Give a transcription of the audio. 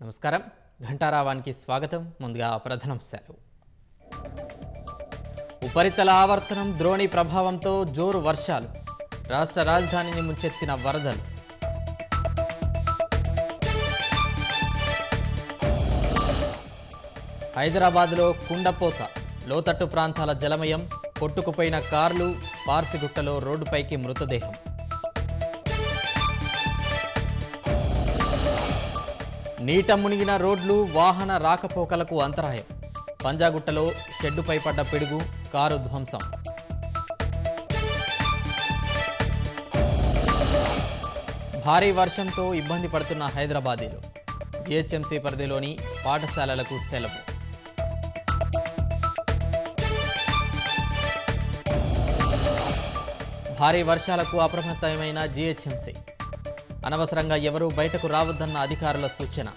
నమస్కారం ఘంటారావానికి స్వాగతం ముందుగా ప్రధానాంశాలు ఉపరితల ఆవర్తనం ద్రోణి ప్రభావంతో జోరు వర్షాలు రాష్ట్ర రాజధానిని ముంచెత్తిన వరదలు హైదరాబాద్లో కుండపోత లోతట్టు ప్రాంతాల జలమయం కొట్టుకుపోయిన కార్లు పార్సిగుట్టలో రోడ్డుపైకి మృతదేహం నీట మునిగిన రోడ్లు వాహన రాకపోకలకు అంతరాయం పంజాగుట్టలో షెడ్డుపై పడ్డ పిడుగు కారు ధ్వంసం భారీ వర్షంతో ఇబ్బంది పడుతున్న హైదరాబాదీలు జీహెచ్ఎంసీ పరిధిలోని పాఠశాలలకు సెలవు భారీ వర్షాలకు అప్రమత్తమైన జీహెచ్ఎంసీ అనవసరంగా ఎవరూ బయటకు రావద్దన్న అధికారుల సూచన